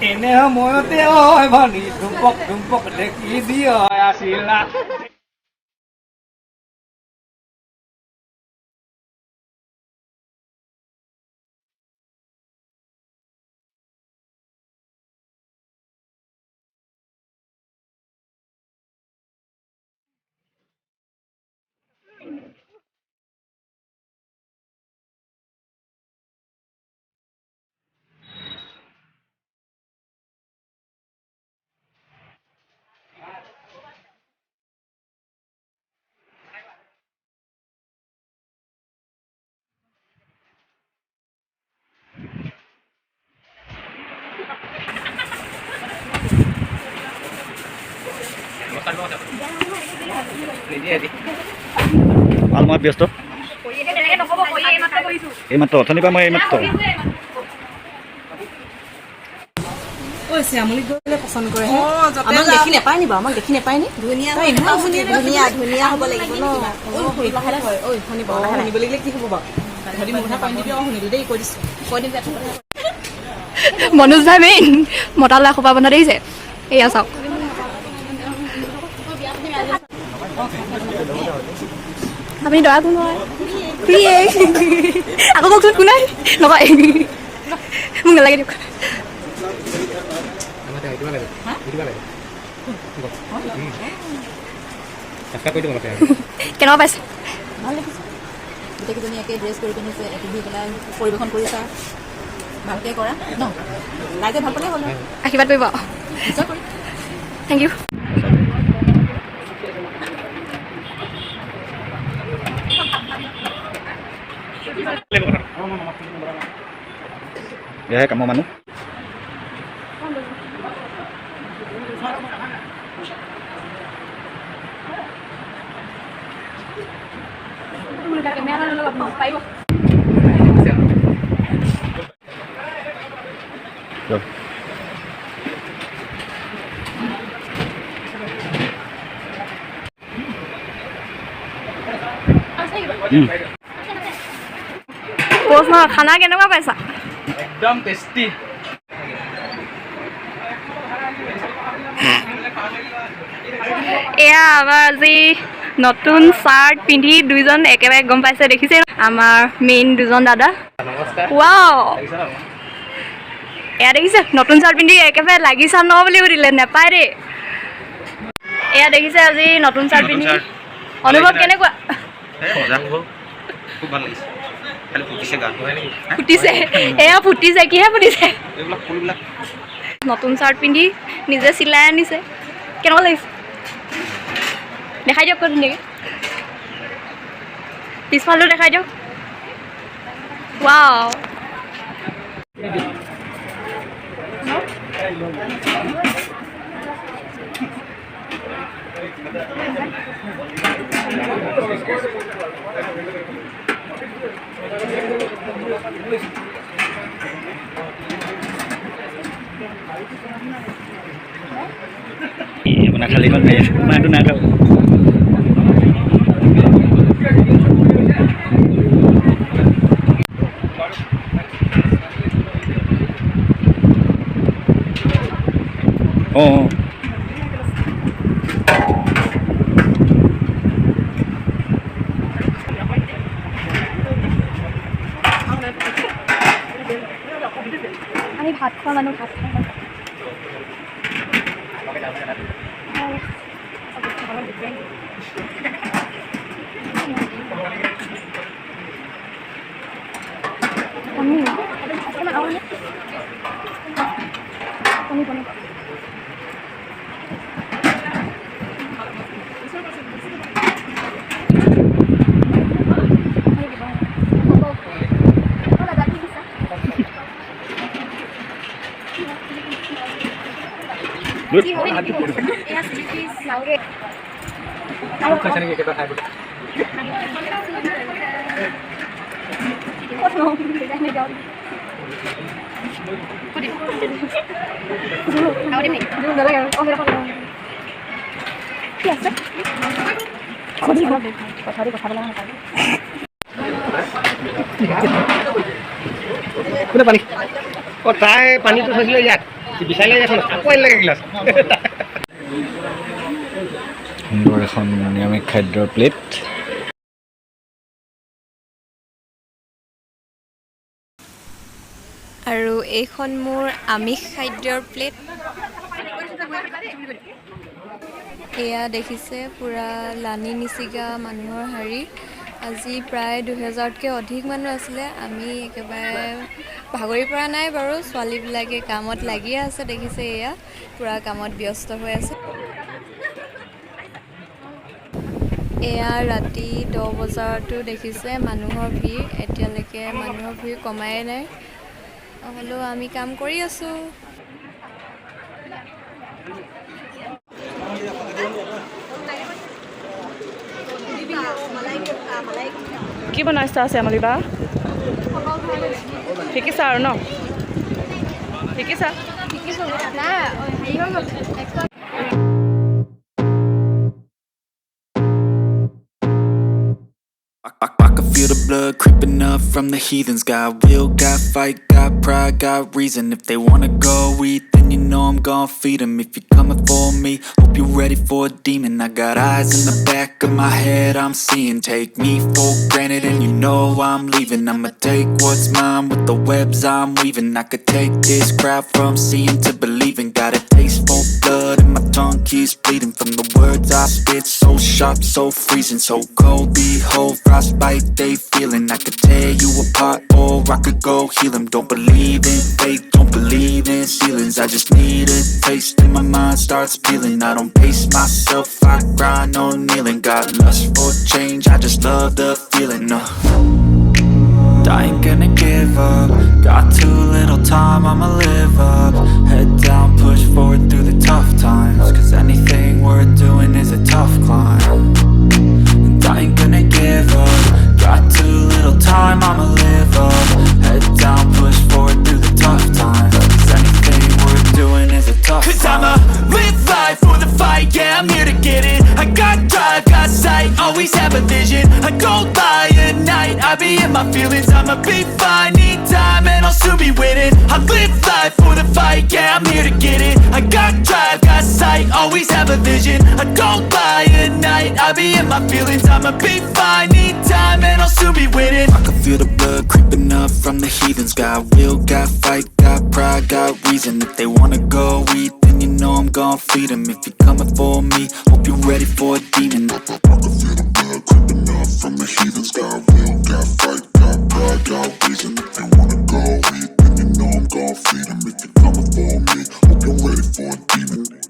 এনে সময়তে ঐ ভনী ধুমপক ধুমপক দেখি দিয় আছিলা ভাল মই ব্যস্ত এইমাত্ৰ অথনিৰ পৰা মই এইমাত্ৰ শ্যামলী গ'লে পচন্দ কৰে আমাক দেখি নাপায় নি বাৰু আমাক দেখি নাপায় নি ধুনীয়া ধুনীয়া হ'ব লাগিব ন শুনিব লাগিলে কি হ'ব বাৰু ধৰি মোৰ কথা কৈ দিবি শুনিলো দেই কৈ দিছোঁ মনোজ ভাই মেইন মতা ল'ৰা খোপা বন্ধা দেখিছে এয়া চাওক আপুনি দৰা কোন হয় আকৌ কওকচোন কোনাই নকয় মোক নালাগে দিয়ক কেনেকুৱা পাইছে ভাল লাগিছে গোটেইকেইজনী একে ড্ৰেছ কৰি পিন্ধিছে পিন্ধি পেলাই পৰিৱেশন কৰিছা ভালকৈ কৰা ন ৰাইজে ভাল পালে হ'ল আশীৰ্বাদ কৰিব নিশ্চয় কৰি থেংক ইউ এয়াহে কামৰ মানুহ প্ৰশ্ন খানা কেনেকুৱা পাইছা একদম টেষ্টি এয়া আমাৰ আজি নতুন চাৰ্ট পিন্ধি দুইজন একেবাৰে গম পাইছে দেখিছে আমাৰ মেইন দুজন দাদা ৱাও এয়া দেখিছে নতুন চাৰ্ট পিন্ধি একেবাৰে লাগিছা ন বুলি সুধিলে নেপায় দেই এয়া দেখিছে আজি নতুন চাৰ্ট পিন্ধি অনুভৱ কেনেকুৱা ফুটিছে এয়া ফুটিছে কিহে ফুটিছে নতুন চাৰ্ট পিন্ধি নিজে চিলাই আনিছে কেনেকুৱা লাগিছে দেখাই দিয়ক ক'ত ধুনীয়াকৈ পিছফালটো দেখাই দিয়ক ৱাও আপোনাৰ খালী ইমান মাহটো নাই খাব অঁ আমি ভাত খোৱা মানুহ ভাত খোৱা কোনে পানী তাই পানীটো থৈছিলে ইয়াত বিচাৰিলে এখন আকৌ লাগে গিলাচ সুন্দৰ এখন নিৰামিষ খাদ্যৰ প্লেট আৰু এইখন মোৰ আমিষ খাদ্যৰ প্লেট এয়া দেখিছে পূৰা লানি নিচিগা মানুহৰ শাৰী আজি প্ৰায় 2000তকৈ অধিক মানুহ আছিলে আমি একেবাৰে ভাগৰি পৰা নাই বাৰু ছোৱালীবিলাকে কামত লাগিয়ে আছে দেখিছে এয়া পূৰা কামত ব্যস্ত হৈ আছে এয়া ৰাতি 10 বজাতো দেখিছে মানুহৰ ভিৰ এতিয়ালৈকে মানুহৰ ভিৰ কমাই নাই হ'লেও আমি কাম কৰি আছোঁ কি বনাইছা শ্যামলী বা শিকিছা আৰু ন শিকিছা I can feel the blood creeping up from the heathens. Got will, got fight, got pride, got reason. If they wanna go eat, then you know I'm gon' feed them. If you're coming for me, hope you're ready for a demon. I got eyes in the back of my head, I'm seeing. Take me for granted and you know I'm leaving. I'ma take what's mine with the webs I'm weaving. I could take this crowd from seeing to believing. Got a taste for blood and my tongue keeps bleeding. From the words I spit, so sharp, so freezing. So cold, behold, frostbite they feeling. I could tear you apart or I could go heal them. Don't believe in fate, don't believe in ceilings. I just need a taste and my mind starts peeling. I don't pace myself, I grind on kneeling. Got lust for change, I just love the feeling. I ain't gonna give up. Got too little time, I'ma live up. Head down, push forward through the tough times. Cause anything worth doing is a tough climb. And I ain't gonna give up. Got too little time, I'ma live up. Head down, push forward through the tough times. Cause anything worth doing is a tough climb. Cause I'ma live life for the fight, yeah, I'm here to get it. I got drive, got sight, always have a vision. I go by at night, I be in my feelings. I'ma be fine, need time and I'll soon be winning. I live life for the fight, yeah, I'm here to get it. I got drive, got sight, always have a vision. I go by at night, I be in my feelings. I'ma be fine, need time and I'll soon be winning. I can feel the blood creeping up from the heathens. Got will, got fight, got pride, got reason. If they wanna go eat, then you know I'm gon' feed them. If you're coming for me, hope you're ready for a demon. I can feel the blood creeping up from the heathens. Got will, got fight, got pride, got reason. If they wanna go eat, then you know I'm gon' feed them. If you're coming for me, hope you're ready for a demon.